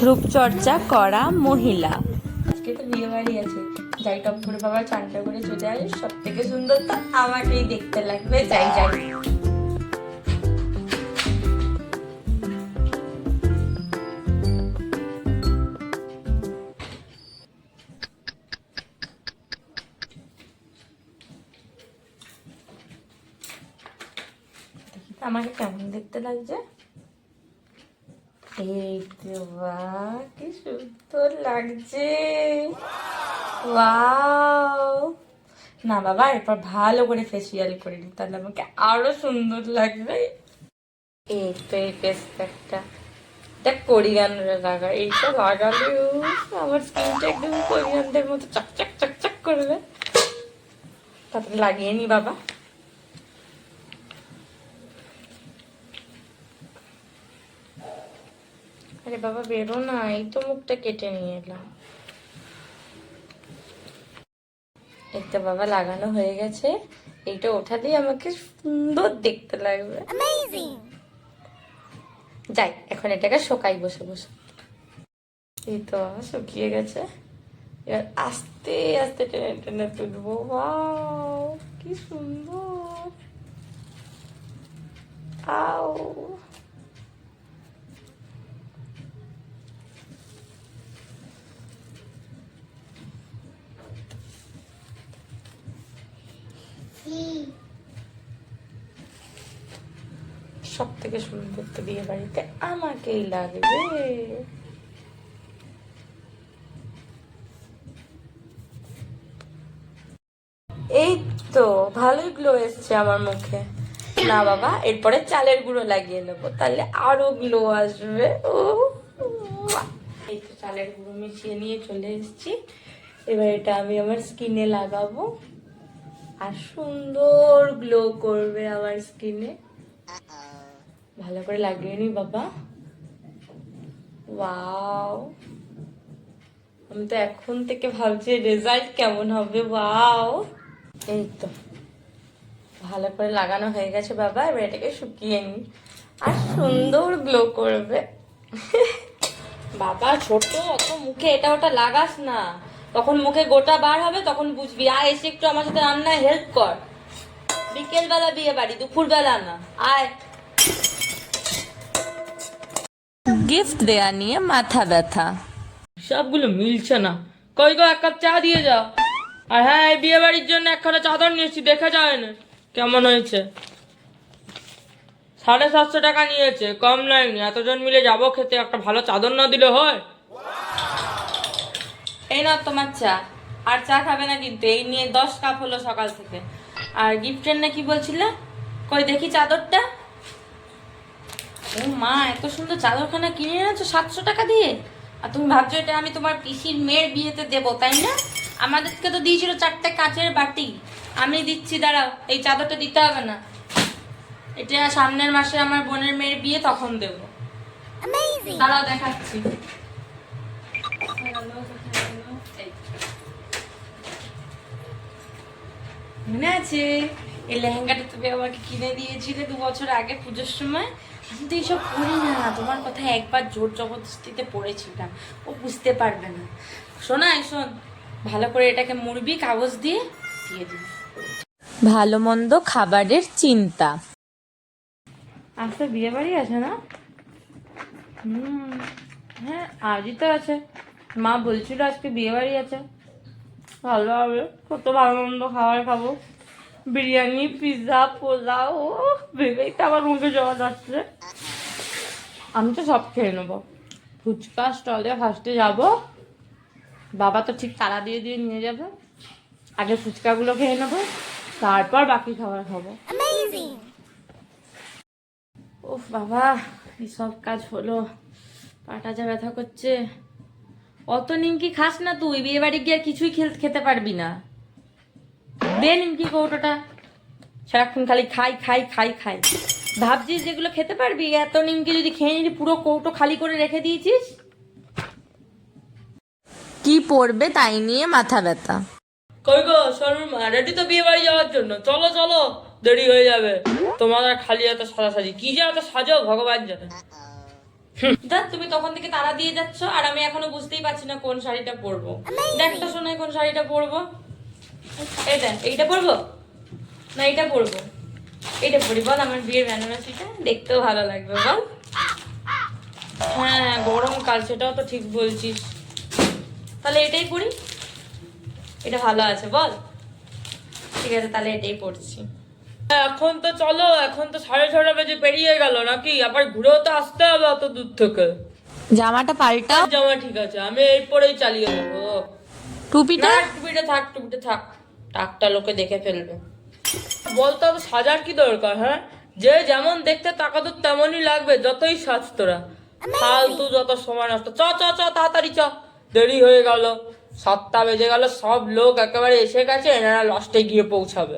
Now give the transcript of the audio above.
রূপচর্চা করা মহিলা। আজকে তো বিয়ে বাড়ি আছে, যাই টপ করে বাবা চানটা করে চলে আসে। সব থেকে সুন্দর তো আমাকেই দেখতে লাগবে। যাই যাই। আমাকে কেমন দেখতে লাগছে? এই তো বাহ, কি সুন্দর লাগছে। ওয়াও! না বাবা, এরপর ভালো করে ফেসিয়াল করে নি, তাহলে আমাকে আরো সুন্দর লাগবে। এই তো এই ফেস প্যাকটা, এটা কোরিয়ানরা লাগা। এইটা লাগালে আমার স্কিনটা একদম কোরিয়ানদের মতো চকচক চকচক করবে। তারপরে লাগিয়ে নি বাবা। আরে বাবা বেরো না, এই তো মুখটা কেটে নিয়ে এলাম। এই তো বাবা লাগানো হয়ে গেছে। এইটা ওঠালেই আমাকে সুন্দর দেখতে লাগবে। যাই, এখন এটাকে শোকাই বসে বসে। এই তো বাবা শুকিয়ে গেছে। এবার আস্তে আস্তে টেনে টেনে তুলবো। ওয়াও, কি সুন্দর। আও, সব থেকে সুন্দর তো বিয়ে বাড়িতে আমাকেই লাগবে। এই তো ভালোই গ্লো এসছে আমার মুখে। না বাবা, এরপরে চালের গুঁড়ো লাগিয়ে নেবো, তাহলে আরো গ্লো আসবে। ও, এই তো চালের গুঁড়ো মিশিয়ে নিয়ে চলে এসেছি। এবার এটা আমি আমার স্কিনে লাগাবো, আর সুন্দর গ্লো করবে আমার স্কিনে। ভালো করে লাগিয়ে নি বাবা। ওয়াও, আমি তো এখন থেকে ভাবছি রেজাল্ট কেমন হবে। ওয়াও, এই তো ভালো করে লাগানো হয়ে গেছে বাবা। এবার এটাকে শুকিয়ে নি, আর সুন্দর গ্লো করবে। বাবা ছোট, অত মুখে এটা ওটা লাগাস না, তখন মুখে গোটা বার হবে, তখন বুঝবি। আয় এসে একটু আমার সাথে রান্নায় হেল্প কর। বিকেল বেলা বিয়ে বাড়ি, দুপুর বেলা না। আয়। গিফট দেয়া নিয়ে মাথা ব্যথা। সবগুলো মিলছে না। কই গো, এক কাপ চা দিয়ে যাও। আর হ্যাঁ, এই বিয়ে বাড়ির জন্য একখানা চাদর নিয়েছি, দেখে যায় না কেমন হয়েছে। 750 টাকা নিয়েছে, কম নেয়নি। এতজন মিলে যাবো খেতে, একটা ভালো চাদর না দিলে হয়? এই নাও তোমার চা। আর চা খাবে না কিন্তু, এই নিয়ে 10 কাপ হলো সকাল থেকে। আর গিফটের না কি বলছিলে? কই দেখি চাদরটা। ও মা, এত সুন্দর চাদরখানা কিনে এনেছো 700 টাকা দিয়ে। আর তুমি ভাবছো এটা আমি তোমার পিসির মেয়ের বিয়েতে দেবো, তাই না? আমাদেরকে তো দিয়েছিল 4টে কাঁচের বাটি। আমি দিচ্ছি, দাঁড়াও। এই চাদরটা দিতে হবে না, এটা সামনের মাসে আমার বোনের মেয়ের বিয়ে, তখন দেবো। দাঁড়াও দেখাচ্ছি। মনে আছে এই লেহেঙ্গাটা তুমি আমাকে কিনে দিয়েছিলে 2 বছর আগে পুজোর সময়? আমি তো এইসব করি না, তোমার কথা একবার জোর জবরদস্তিতে পড়েছিলাম। ও বুঝতে পারবে না। শোনা, শোন, ভালো করে এটাকে মুড়বি কাগজ দিয়ে, দিয়ে দিবি। ভালো মন্দ খাবারের চিন্তা। আজকে বিয়ে বাড়ি আছে না? হ্যাঁ, আজই তো আছে। মা বলছিল আজকে বিয়ে বাড়ি আছে। ভালো হবে, কত ভালো মন্দ খাবার খাবো। বিরিয়ানি, পিৎজা, পোলাও, ভেবেই তো আমার মুখে জল যাচ্ছে। আমি তো সব খেয়ে নেবো। ফুচকা স্টলে ফার্স্টে যাব। বাবা তো ঠিক তালা দিয়ে দিয়ে নিয়ে যাবে। আগে ফুচকাগুলো খেয়ে নেবো, তারপর বাকি খাবার খাবো। উফ বাবা, সব কাজ হলো, পাটা যা ব্যথা করছে। অত নিমকি খাস না তুই, বিয়ে বাড়ি গিয়ে আর কিছুই খেতে পারবি না। দে নিমকি কৌটোটা, সারাক্ষণ খালি খাই খাই খাই খাই। ভাবছিস যেগুলো খেতে পারবি, এত নিমকি যদি খেয়ে নিলি পুরো কৌটো খালি করে রেখে দিয়েছিস। কি পড়বে তাই নিয়ে মাথা ব্যথা। কই গো শর্মা, রেডি তো বিয়ে বাড়ি যাওয়ার জন্য? চলো চলো, দেরি হয়ে যাবে। তোমার আর খালি এত সাজাসাজি, কি যে এত সাজাও ভগবান জানে। দেখ তুমি তখন থেকে তাড়া দিয়ে যাচ্ছ, আর আমি এখনো বুঝতেই পারছি না কোন শাড়িটা পরবো। দেখ তো শোনাই কোন শাড়িটা পরবো। এইটা পরবো না এইটা পরবো? এইটা পরি বল, আমার বিয়ের বেনারসিটা দেখতেও ভালো লাগবে বল। হ্যাঁ গরমকাল, সেটাও তো ঠিক বলছিস। তাহলে এটাই পরি, এটা ভালো আছে বল। ঠিক আছে তাহলে এটাই পরছি। এখন তো চলো, এখন তো 6:30 বেজে পেরিয়ে গেল নাকি, আবার ঘুরেও তো আসতে হবে অত দূর থেকে। জামাটা পাল্টাও। জামা ঠিক আছে, আমি এরপরেই চালিয়ে দেবো। টুপিটা না টুপিটা থাক, টুপিটা থাক, টাকটা লোকে দেখে ফেলবে। বলতো হবে সাজার কি দরকার? হ্যাঁ, যে যেমন দেখতে তাকে তো তেমনই লাগবে যতই সাজ তোরা। ফালতু যত সময় নষ্ট। চ চ চ তাড়াতাড়ি চ, দেরি হয়ে গেল, 7টা বেজে গেল, সব লোক একেবারে এসে গেছে, এনারা লাস্টে গিয়ে পৌঁছাবে।